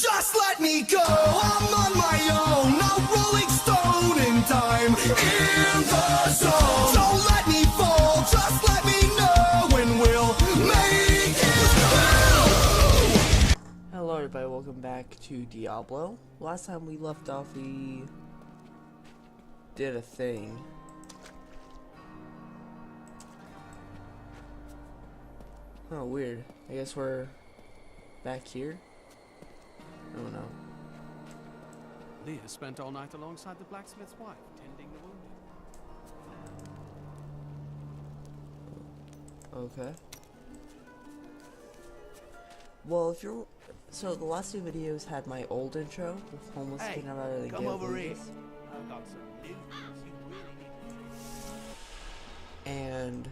Just let me go, I'm on my own, a rolling stone in time, in the zone. Don't let me fall, just let me know when we'll make it through. Hello everybody, welcome back to Diablo. Last time we left off, we did a thing. Oh, weird. I guess we're back here? I don't know. Leah spent all night alongside the blacksmith's wife, tending the wounded. Okay. Well, if you're... So, the last two videos had my old intro with homeless getting out of the come over here. villages. I've got some news you really need. And...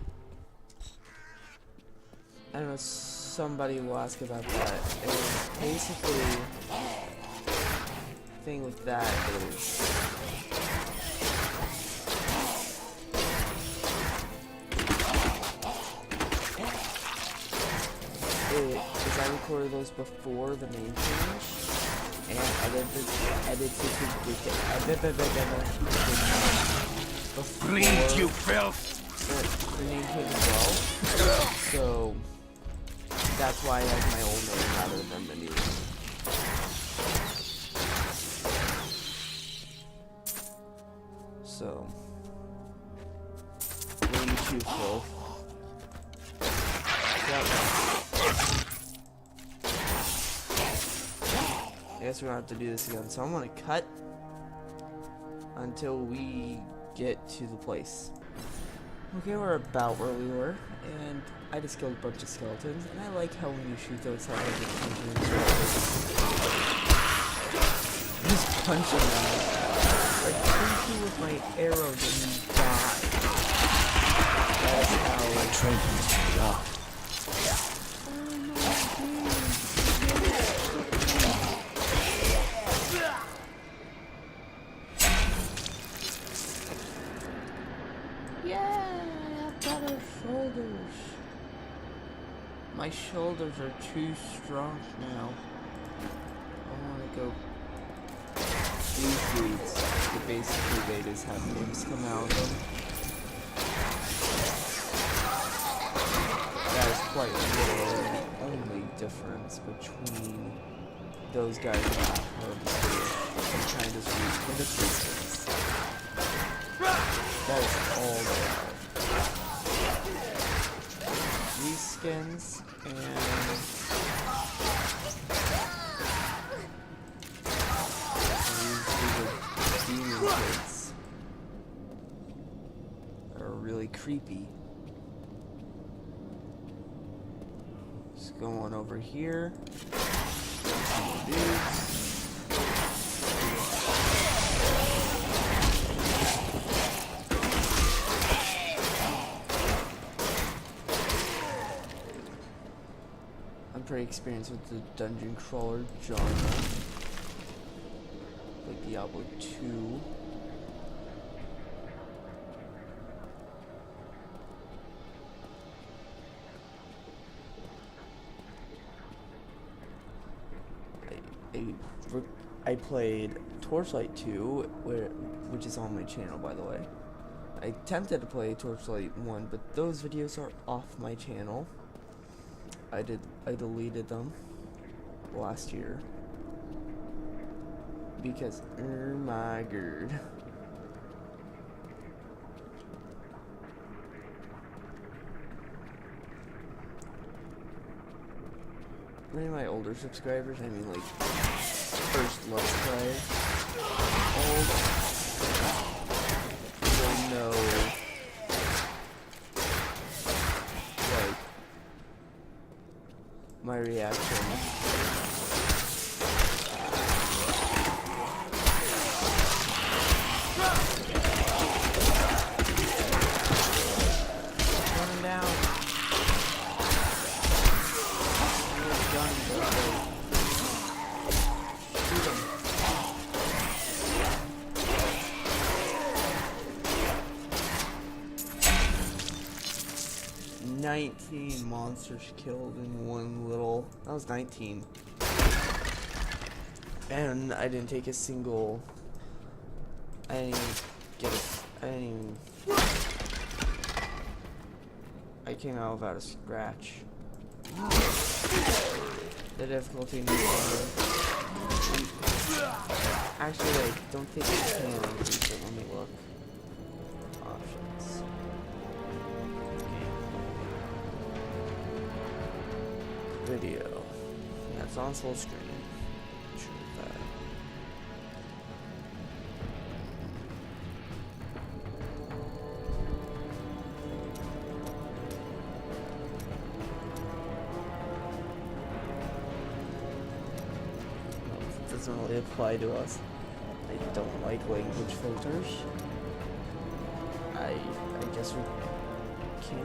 I don't know, somebody will ask about that. And basically, the thing with that is... I recorded those before the main change, and edited Bleed, you filth! the main change as well. So that's why I have my old name rather than the new one. So what do you choose, Phil? I guess we're gonna have to do this again. So I'm gonna cut until we get to the place. Okay, we're about where we were, and I just killed a bunch of skeletons, and I like how when you shoot those skeletons, just punching them. Like, punch you with my arrow, then you die. That's how I train you to die. My shoulders are too strong now. I want to go. These dudes, basically they just have limbs come out of them. That is quite literally the only difference between those guys and the harvesters. I'm trying to reach for the distance. That is all they are. These skins and these demon kids are really creepy. Just going over here. Pretty experienced with the dungeon crawler genre, like Diablo 2. I played Torchlight 2, which is on my channel, by the way. I attempted to play Torchlight 1, but those videos are off my channel. I deleted them last year because oh my god. Many of my older subscribers, I mean like first Let's Play, will know my reaction. Run down. Shoot him. 19 monsters killed in one little... That was 19. And I didn't take a single. I didn't even get a. I didn't even. I came out without a scratch. The difficulty in actually, I don't think I can increase it. Let me look. Options. Video. That's on full screen. Sure of that. Doesn't really apply to us. I don't like language filters. I guess we can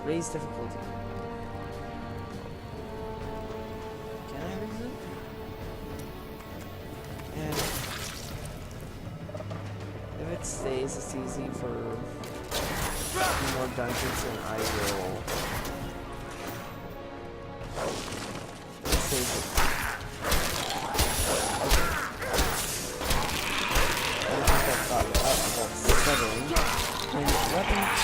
raise difficulty. Can I raise it? And if it stays as easy for more dungeons, then I will. If it stays and weapons,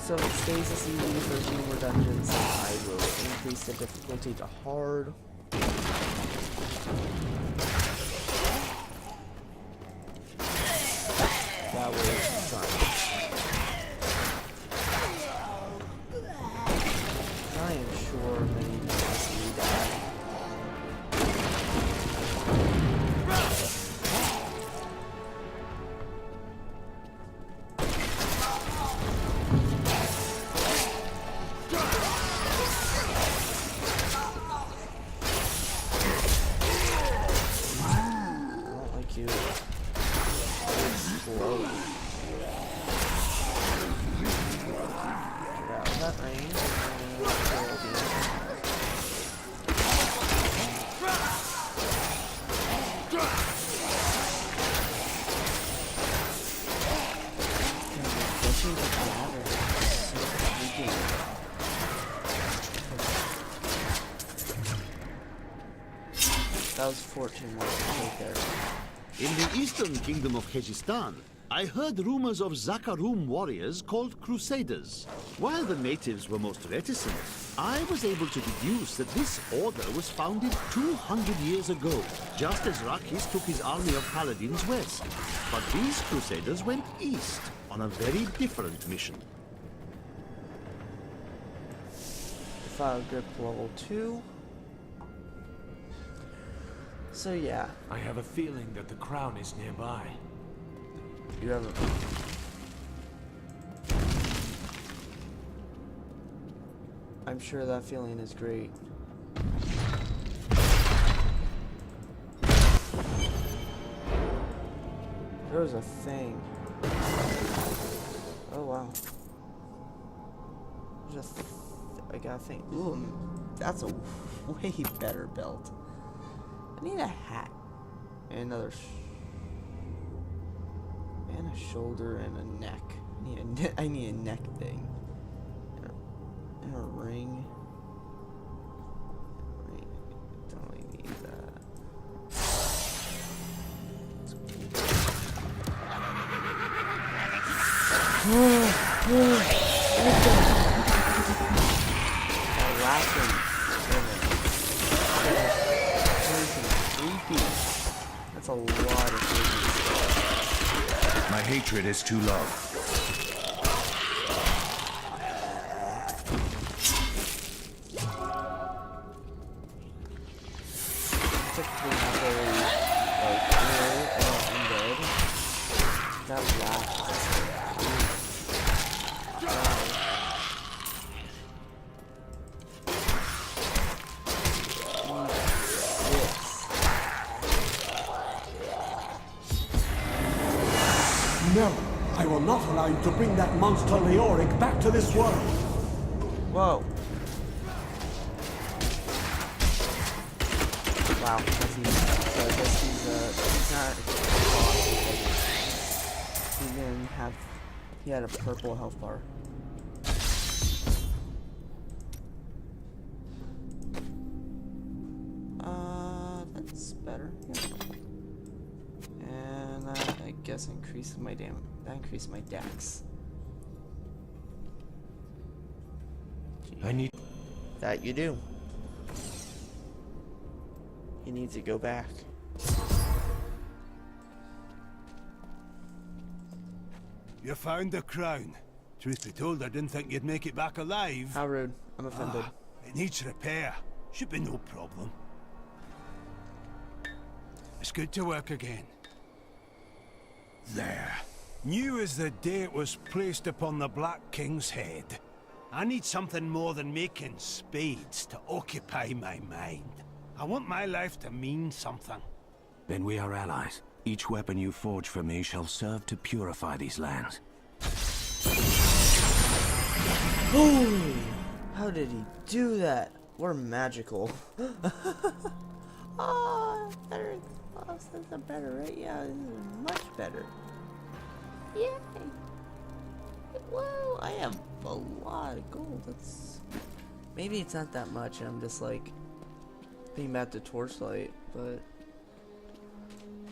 so if it stays as easy for a few more dungeons, then I will increase the difficulty to hard. That way it's done. I am sure many people see that. That was 14 more right there. In the eastern kingdom of Khejistan, I heard rumors of Zakarum warriors called Crusaders. While the natives were most reticent, I was able to deduce that this order was founded 200 years ago, just as Rakis took his army of paladins west. But these Crusaders went east on a very different mission. File grip level 2. So yeah. I have a feeling that the crown is nearby. You have a... I'm sure that feeling is great. There was a thing. Oh wow. There's I got a thing. Ooh, that's a way better belt. I need a hat. And another and a shoulder and a neck. I need a neck thing. And a ring. Don't really need that. That's a lot of My hatred is too low. Typically not very like ill or undead. That lasts. No, I will not allow you to bring that monster Leoric back to this world. Whoa. Wow, that's easy. So I guess he's not he didn't have, he had a purple health bar. That's better. Yeah. And I guess increases my that increased my dex. I need. That you do. You need to go back. You found the crown. Truth be told, I didn't think you'd make it back alive. How rude. I'm offended. It needs repair. Should be no problem. It's good to work again. There. New as the day it was placed upon the Black King's head. I need something more than making spades to occupy my mind. I want my life to mean something. Then we are allies. Each weapon you forge for me shall serve to purify these lands. Holy! How did he do that? We're magical. Oh, better. Oh, this is better, right? Yeah, this is much better. Yay! Whoa! I have a lot of gold. That's maybe it's not that much. I'm just like being back to Torchlight, but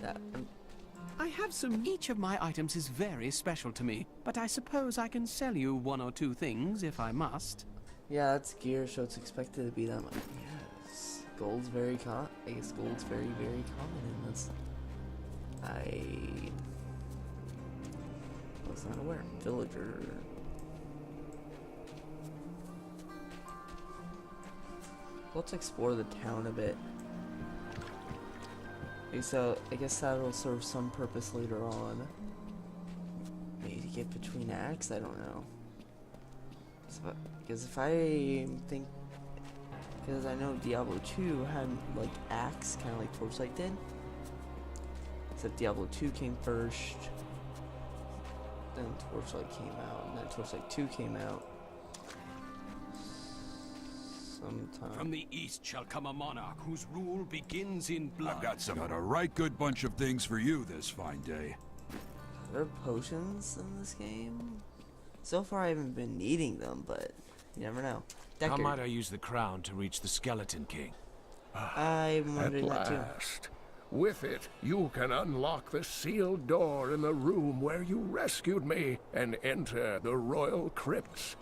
that. I have some. Each of my items is very special to me, but I suppose I can sell you one or two things if I must. Yeah, that's gear, so it's expected to be that much. Yes, gold's very I guess gold's very common in this. I was not aware. Villager. Let's explore the town a bit. So I guess that'll serve some purpose later on. Maybe to get between acts, I don't know. Because if I think, because I know Diablo 2 had like acts, kind of like Torchlight did. Except Diablo 2 came first, then Torchlight came out, and then Torchlight 2 came out. Sometime. From the east shall come a monarch whose rule begins in blood. I've got some of a right good bunch of things for you this fine day. Are there potions in this game? So far I haven't been needing them, but you never know. How might I use the crown to reach the Skeleton King? I'm wondering that too. Last. With it, you can unlock the sealed door in the room where you rescued me and enter the royal crypts.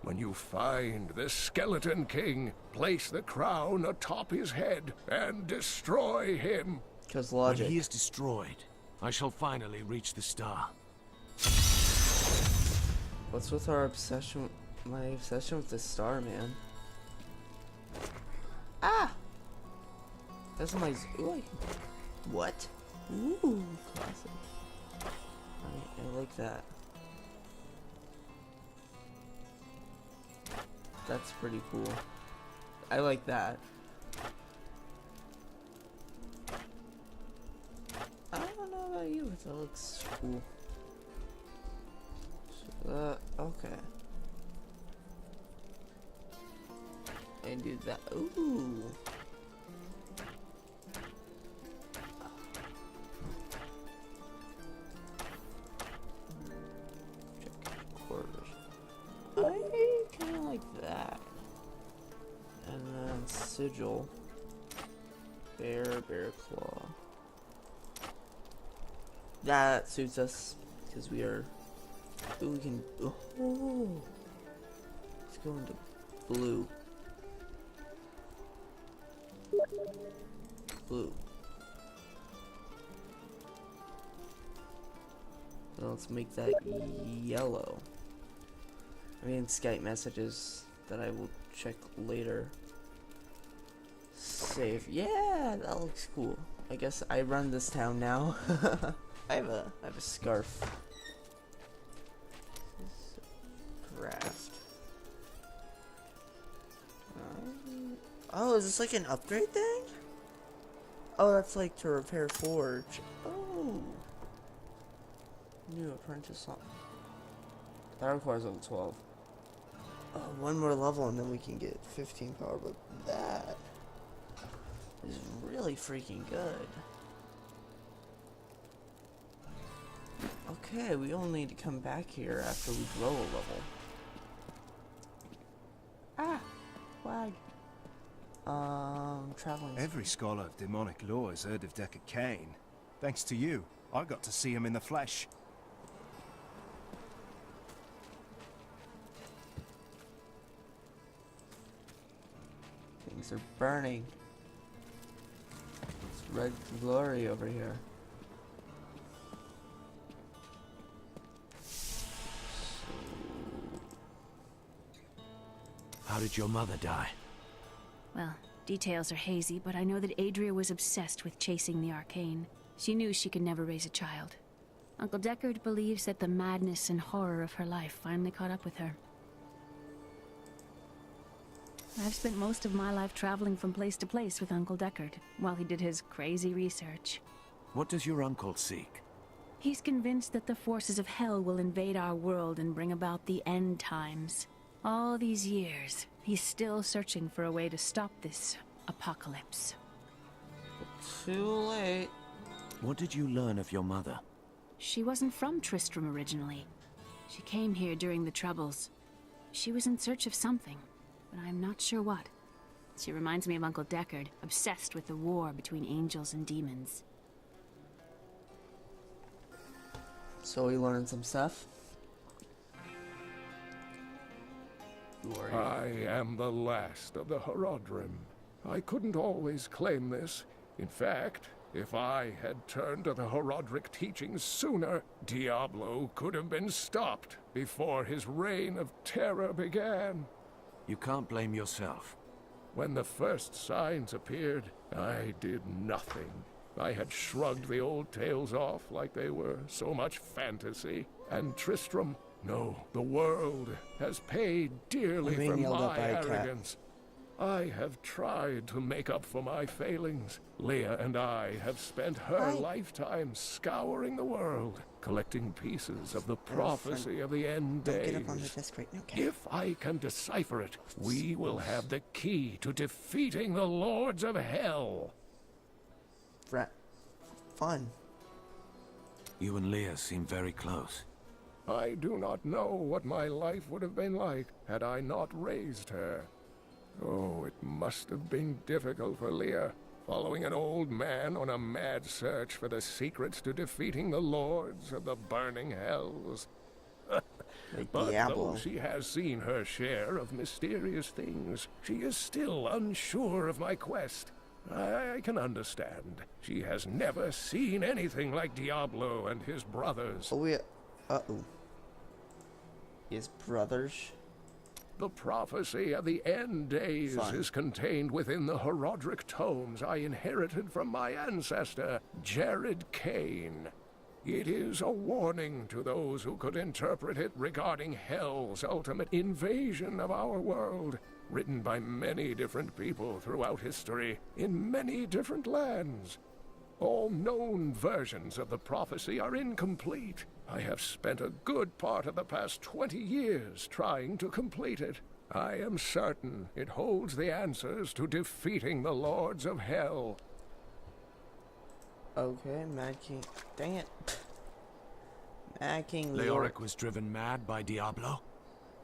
When you find the Skeleton King, place the crown atop his head and destroy him. Because logic. When he is destroyed, I shall finally reach the star. What's with our obsession? My obsession with the star, man. Ah! That's my. Ooh, what? Ooh, classic. I like that. That's pretty cool. I like that. I don't know about you, but that looks cool. So, okay. And do that. Ooh. Check quarters. I kind of like that. And then sigil. Bear claw. That suits us because we are. Ooh, we can. Oh, let's go into blue. Blue. Now let's make that yellow. I mean, Skype messages that I will check later. Save. Yeah, that looks cool. I guess I run this town now. I have a scarf. Craft. Oh, is this like an upgrade thing? Oh, that's like to repair forge. Oh. New apprentice song. That requires level 12. Oh, one more level and then we can get 15 power, but that is really freaking good. Okay, we only need to come back here after we grow a level. Ah! Flag. Traveling. Every scholar of demonic lore has heard of Deckard Cain. Thanks to you, I got to see him in the flesh. Things are burning. It's red glory over here. How did your mother die? Well, details are hazy, but I know that Adria was obsessed with chasing the arcane. She knew she could never raise a child. Uncle Deckard believes that the madness and horror of her life finally caught up with her. I've spent most of my life traveling from place to place with Uncle Deckard, while he did his crazy research. What does your uncle seek? He's convinced that the forces of hell will invade our world and bring about the end times. All these years, he's still searching for a way to stop this apocalypse. Too late. What did you learn of your mother? She wasn't from Tristram originally. She came here during the Troubles. She was in search of something, but I'm not sure what. She reminds me of Uncle Deckard, obsessed with the war between angels and demons. So we learned some stuff. I am the last of the Horodrim. I couldn't always claim this. In fact, if I had turned to the Horodric teachings sooner, Diablo could have been stopped before his reign of terror began. You can't blame yourself. When the first signs appeared, I did nothing. I had shrugged the old tales off like they were so much fantasy. And Tristram, no, the world has paid dearly for my arrogance. I have tried to make up for my failings. Leah and I have spent her lifetime scouring the world, collecting pieces of the prophecy of the end days. Get up on the desk right now, okay. If I can decipher it, we will have the key to defeating the lords of hell. Fun. You and Leah seem very close. I do not know what my life would have been like had I not raised her. Oh, it must have been difficult for Leah, following an old man on a mad search for the secrets to defeating the lords of the burning hells. But Diablo. though she has seen her share of mysterious things, she is still unsure of my quest. I can understand. She has never seen anything like Diablo and his brothers. Oh, yeah. Uh-oh. His brothers? The prophecy of the end days is contained within the Horodric tomes I inherited from my ancestor, Jared Cain. It is a warning to those who could interpret it regarding hell's ultimate invasion of our world, written by many different people throughout history, in many different lands. All known versions of the prophecy are incomplete. I have spent a good part of the past 20 years trying to complete it. I am certain it holds the answers to defeating the lords of hell. Okay, Mad King. Dang it. Mad King Leoric was driven mad by Diablo?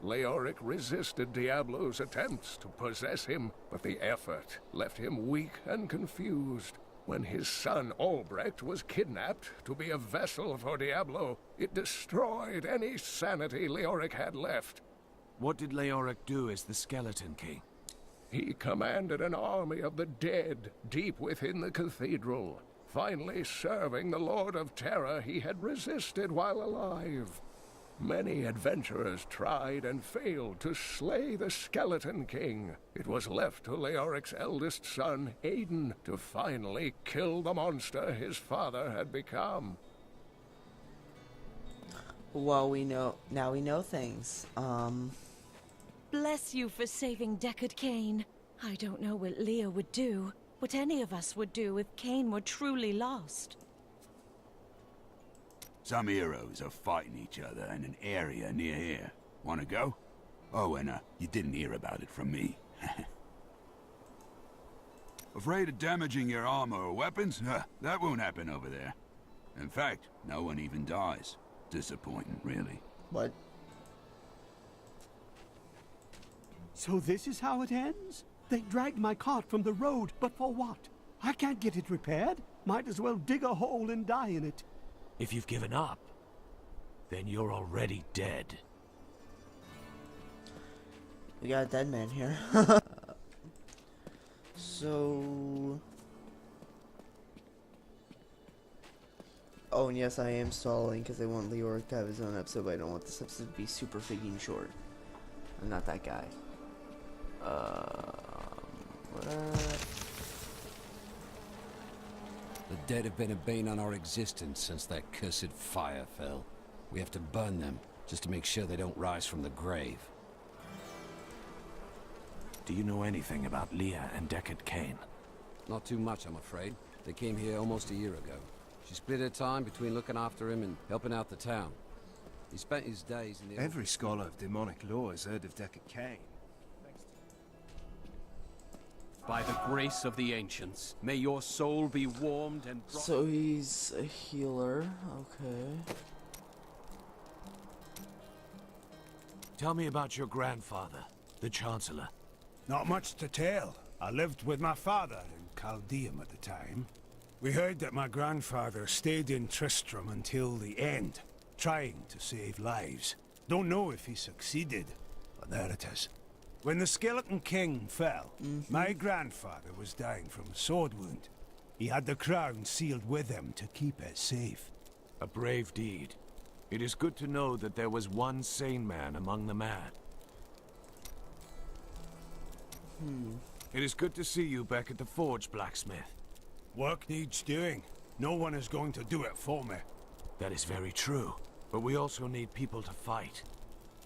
Leoric resisted Diablo's attempts to possess him, but the effort left him weak and confused. When his son Albrecht was kidnapped to be a vessel for Diablo, it destroyed any sanity Leoric had left. What did Leoric do as the Skeleton King? He commanded an army of the dead deep within the cathedral, finally serving the Lord of Terror he had resisted while alive. Many adventurers tried and failed to slay the Skeleton King. It was left to Leoric's eldest son, Aiden, to finally kill the monster his father had become. Well, now we know things. Bless you for saving Deckard Cain. I don't know what Leah would do, what any of us would do if Cain were truly lost. Some heroes are fighting each other in an area near here. Wanna go? Oh, and you didn't hear about it from me. Afraid of damaging your armor or weapons? That won't happen over there. In fact, no one even dies. Disappointing, really. What? So this is how it ends? They dragged my cart from the road, but for what? I can't get it repaired. Might as well dig a hole and die in it. If you've given up, then you're already dead. We got a dead man here. So... Oh, and yes, I am stalling because I want Leoric to have his own episode, but I don't want this episode to be super freaking short. I'm not that guy. What? The dead have been a bane on our existence since that cursed fire fell. We have to burn them, just to make sure they don't rise from the grave. Do you know anything about Leah and Deckard Cain? Not too much, I'm afraid. They came here almost a year ago. She split her time between looking after him and helping out the town. He spent his days in the... Every scholar of demonic lore has heard of Deckard Cain. By the grace of the ancients, may your soul be warmed and... So he's a healer, okay. Tell me about your grandfather, the Chancellor. Not much to tell. I lived with my father in Chaldeum at the time. We heard that my grandfather stayed in Tristram until the end, trying to save lives. Don't know if he succeeded, but there it is. When the Skeleton King fell, my grandfather was dying from a sword wound. He had the crown sealed with him to keep it safe. A brave deed. It is good to know that there was one sane man among the mad. It is good to see you back at the forge, blacksmith. Work needs doing. No one is going to do it for me. That is very true, but we also need people to fight.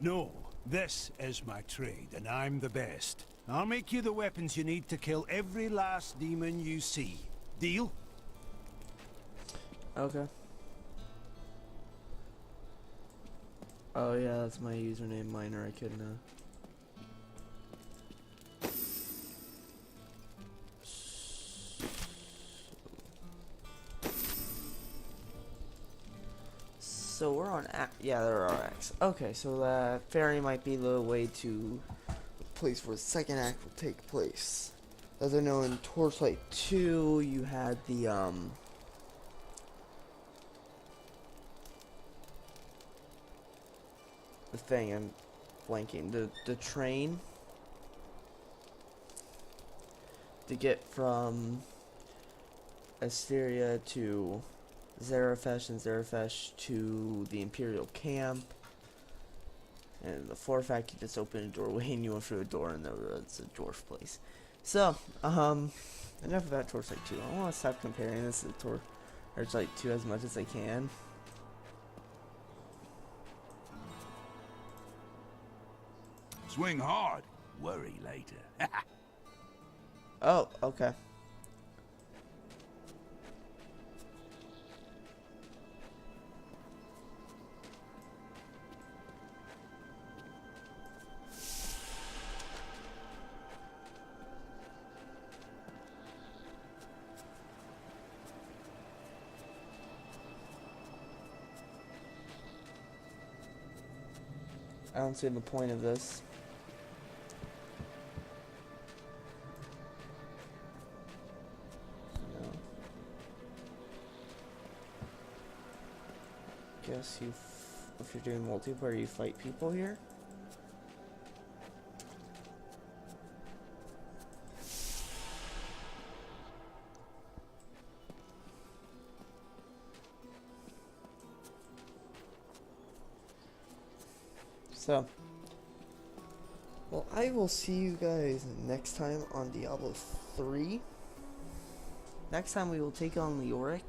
No, this is my trade, and I'm the best. I'll make you the weapons you need to kill every last demon you see. Deal? Okay. Oh yeah, that's my username, Miner. I couldn't So we're on yeah, there are acts. Okay, so that ferry might be the way to the place where the second act will take place. As I know, in Torchlight 2, you had the thing, I'm blanking, the train to get from Asteria to Zarafesh and Zarafesh to the Imperial camp. And the fourth act, you just open a doorway and you went through a door and it's a dwarf place. So, enough about Torchlight 2. I want to stop comparing this to Torchlight 2 as much as I can. Swing hard, worry later. Oh, okay. I don't see the point of this. No. Guess you, if you're doing multiplayer, you fight people here. So, well, I will see you guys next time on Diablo 3. Next time we will take on Leoric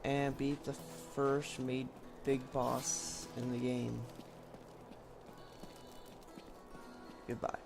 and beat the first made big boss in the game. Goodbye.